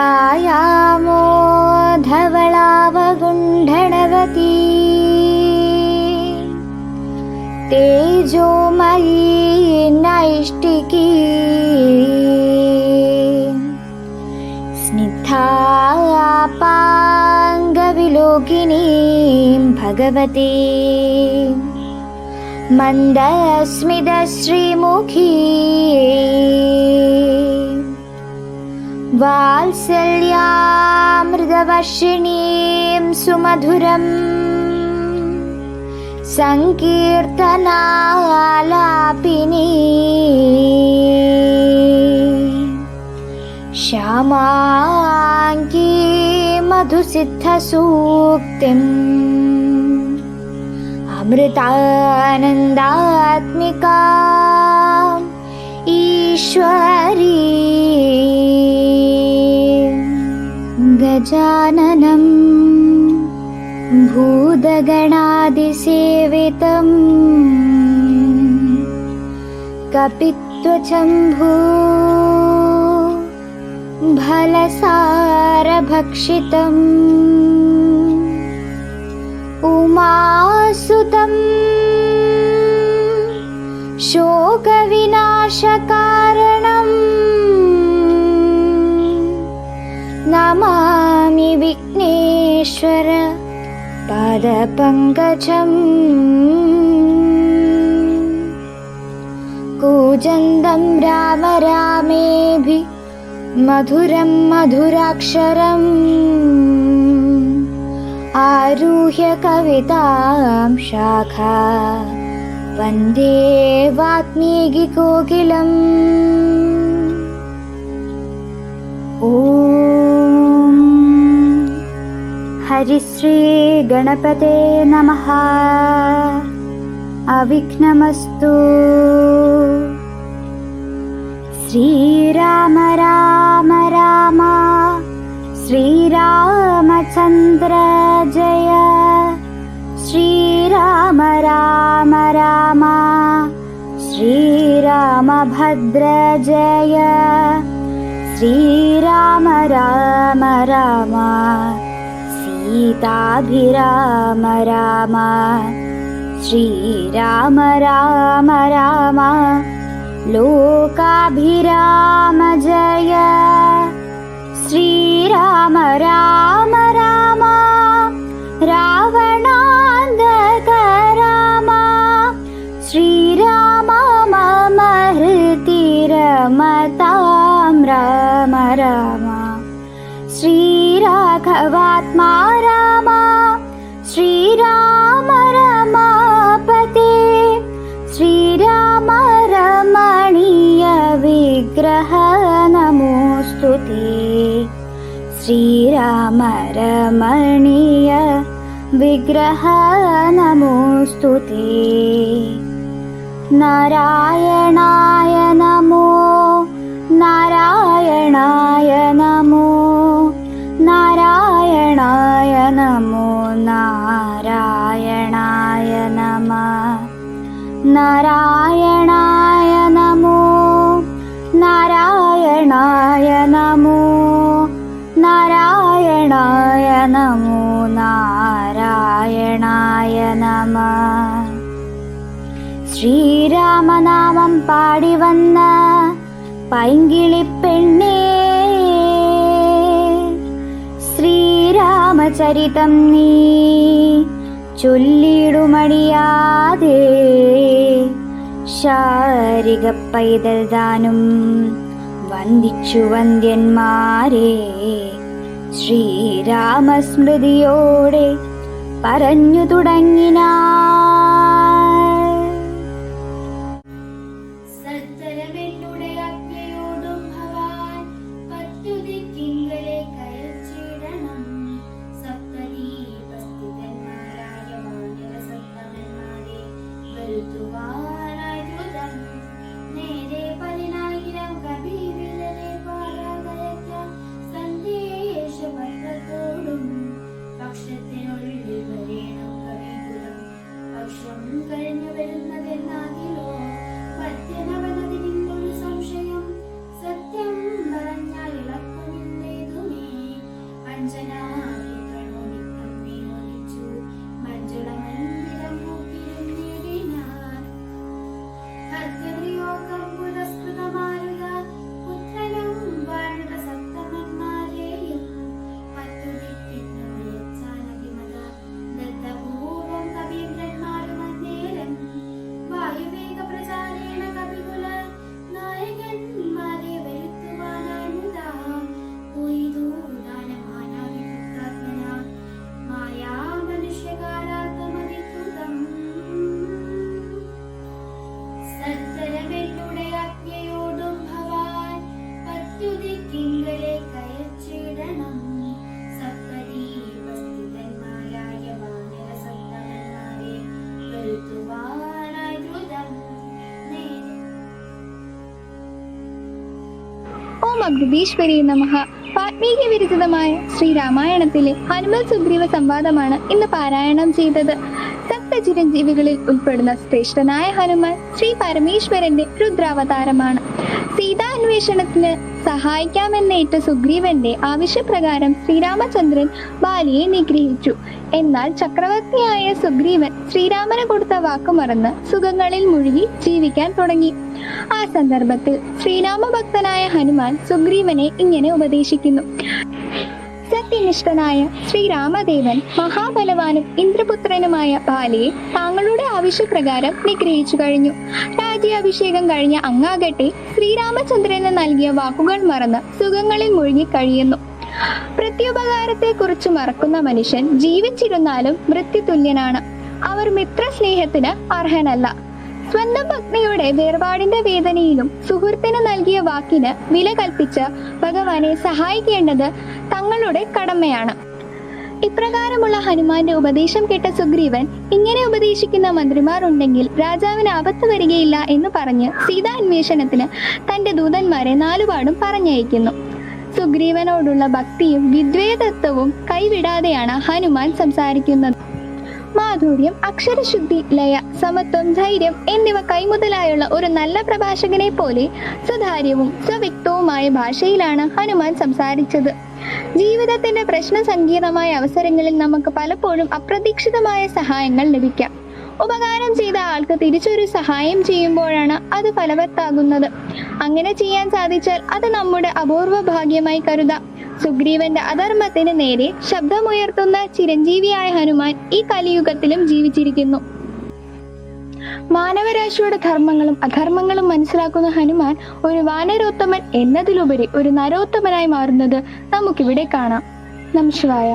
ഛായാമോ ധവളാവഗുണ്ഠണവതി തേജോമയീ നൈഷ്ഠികീ സ്നിഗ്ധാപാംഗവിലോകിനീം ഭഗവതി മന്ദസ്മിതശ്രീമുഖീ വാത്സല്യാമൃതവർഷിണീം സുമധുരം സങ്കീർത്തനാലാപിനീ ശ്യാമാംഗീ മധുസിദ്ധസൂക്തിം അമൃതാനന്ദാത്മികാ ഈശ്വരീ ഗജാനനം ഭൂതഗണാദിസേവിതം കപിത്വചംഭൂ ഫലസാരഭക്ഷിതം ഉമാസുതം ശോകവിനാശകാരണം നമാമി വിഘ്നേശ്വര പാദപങ്കജം കൂജന്തം രാമ രാമേഭി മധുരം മധുരാക്ഷരം ആരുഹ്യ കവിതാം ശാഖാ വന്ദേ വാത്മീകികോകിലം. ഓം ഹരിശ്രീ ഗണപതേ നമഃ. അവിഘ്നമസ്തു. ശ്രീരാമ രാമ രാമ ശ്രീരാമചന്ദ്ര ജയ. ശ്രീരാമ രാമ രാമ ശ്രീരാമഭദ്ര ജയ. ശ്രീരാമ രാമ രാമ സീതാഭിരാമ രാമ. ശ്രീരാമ രാമ രാമ ലോകാഭിരാമ ജയ. ശ്രീരാമ രാമ രാമ രാവണാന്തക രാമ. ശ്രീരാമ മമ ഹൃദി രമതാം രാമ രാമ. ശ്രീരാഘവാത്മാ രാമ. ശ്രീരാമ രമാപതേ. ശ്രീരാമ രമണീയ വിഗ്രഹ നമോസ്തുതേ. ശ്രീരാമ രമണീയ വിഗ്രഹ നമോസ്തുതേ. നാരായണായ നമോ നാരായണായ നമോ നാരായണായ നമോ നാരായണായ നമഃ. നാരായണായ നമോ നാരായണായ നമോ നാരായണായ നമോ നാരായണായ നമഃ. ശ്രീരാമനാമം പാടി വന്ന പൈങ്കിളിപ്പെണ്ണേ, ശ്രീരാമചരിതം നീ ചൊല്ലിടുമടിയാതെ. ശാരിക പൈതൽ താനും വന്ദിച്ചു വന്ദ്യന്മാരെ. ശ്രീരാമസ്മൃതിയോടെ പറഞ്ഞു തുടങ്ങിനാൾ. സത്തരമെന്നുടെ അജ്ഞയോടും ഭവാൻ പത്തുദിക്കിങ്കലെ കയച്ചിടണം. സപ്തദീപസ്ഥിതന്മാരായ മാനവസത്തമന്മാരെ വരുത്തുവാനായി ദ്രുതം. നേരെ 10,000 കബീരരെ പാരാതയക്കാം സന്ദേശപത്രത്തോടും. പക്ഷത്തിനുള്ളിൽ വരേണം കവികുലം. പക്ഷം കഴിഞ്ഞു വരുന്നതെന്നാകിലോ മധ്യനവനതിനിന്നൊരു സംശയം. സത്യം പറഞ്ഞാൽ ഇളക്കമില്ലേതുമേ. വീഴ്ത്തുവാനായി ദ്രുതം ഓം അഗ്രതീശ്വരി നമഃ. വാൽമീകി വിരചിതമായ ശ്രീരാമായണത്തിലെ ഹനുമൽ സുഗ്രീവ സംവാദമാണ് ഇന്ന് പാരായണം ചെയ്തത്. സപ്തചിരഞ്ജീവികളിൽ ഉൾപ്പെടുന്ന ശ്രേഷ്ഠനായ ഹനുമാൻ ശ്രീ പരമേശ്വരന്റെ രുദ്രാവതാരമാണ്. സീതാന്വേഷണത്തിന് സഹായിക്കാമെന്നേറ്റ സുഗ്രീവന്റെ ആവശ്യപ്രകാരം ശ്രീരാമചന്ദ്രൻ ബാലിയെ നിഗ്രഹിച്ചു. എന്നാൽ ചക്രവർത്തിയായ സുഗ്രീവൻ ശ്രീരാമന് കൊടുത്ത വാക്കുമറന്ന് സുഖങ്ങളിൽ മുഴുകി ജീവിക്കാൻ തുടങ്ങി. ആ സന്ദർഭത്തിൽ ശ്രീരാമഭക്തനായ ഹനുമാൻ സുഗ്രീവനെ ഇങ്ങനെ ഉപദേശിക്കുന്നു: സത്യനിഷ്ഠനായ ശ്രീരാമദേവൻ മഹാബലവാനും ഇന്ദ്രപുത്രനുമായ ബാലിയെ താങ്കളുടെ ആവശ്യപ്രകാരം നിഗ്രഹിച്ചു കഴിഞ്ഞു. രാജ്യാഭിഷേകം കഴിഞ്ഞ അങ്ങാകട്ടെ ശ്രീരാമചന്ദ്രന് നൽകിയ വാക്കുകൾ മറന്ന് സുഖങ്ങളിൽ മുഴുകി കഴിയുന്നു. പ്രത്യുപകാരത്തെക്കുറിച്ച് മറക്കുന്ന മനുഷ്യൻ ജീവിച്ചിരുന്നാലും മൃത്യുതുല്യനാണ്. അവർ മിത്രസ്നേഹത്തിന് അർഹനല്ല. സ്വന്തം പത്നിയുടെ വേർപാടിന്റെ വേദനയിലും സുഹൃത്തിന് നൽകിയ വാക്കിന് വില കൽപ്പിച്ച് ഭഗവാനെ സഹായിക്കേണ്ടത് തങ്ങളുടെ കടമയാണ്. ഇപ്രകാരമുള്ള ഹനുമാന്റെ ഉപദേശം കേട്ട സുഗ്രീവൻ ഇങ്ങനെ ഉപദേശിക്കുന്ന മന്ത്രിമാർ ഉണ്ടെങ്കിൽ രാജാവിന് ആപത്ത് വരികയില്ല എന്ന് പറഞ്ഞ് സീതാന്വേഷണത്തിന് തന്റെ ദൂതന്മാരെ നാലുപാടും പറഞ്ഞയക്കുന്നു. സുഗ്രീവനോടുള്ള ഭക്തിയും വിദ്വേദത്വവും കൈവിടാതെയാണ് ഹനുമാൻ സംസാരിക്കുന്നത്. മാധുര്യം, അക്ഷരശുദ്ധി, ലയ, സമത്വം, ധൈര്യം എന്നിവ കൈമുതലായുള്ള ഒരു നല്ല പ്രഭാഷകനെ പോലെ സുതാര്യവും സ്വവ്യക്തവുമായ ഭാഷയിലാണ് ഹനുമാൻ സംസാരിച്ചത്. ജീവിതത്തിന്റെ പ്രശ്ന സങ്കീർണമായ അവസരങ്ങളിൽ നമുക്ക് പലപ്പോഴും അപ്രതീക്ഷിതമായ സഹായങ്ങൾ ലഭിക്കാം. ഉപകാരം ചെയ്ത ആൾക്ക് തിരിച്ചൊരു സഹായം ചെയ്യുമ്പോഴാണ് അത് ഫലവത്താകുന്നത്. അങ്ങനെ ചെയ്യാൻ സാധിച്ചാൽ അത് നമ്മുടെ അപൂർവ ഭാഗ്യമായി കരുതാം. സുഗ്രീവന്റെ അധർമ്മത്തിന് നേരെ ശബ്ദമുയർത്തുന്ന ചിരഞ്ജീവിയായ ഹനുമാൻ ഈ കലിയുഗത്തിലും ജീവിച്ചിരിക്കുന്നു. മാനവരാശിയുടെ ധർമ്മങ്ങളും അധർമ്മങ്ങളും മനസ്സിലാക്കുന്ന ഹനുമാൻ ഒരു വാനരോത്തമൻ എന്നതിലുപരി ഒരു നരോത്തമനായി മാറുന്നത് നമുക്കിവിടെ കാണാം. നമഃ ശിവായ.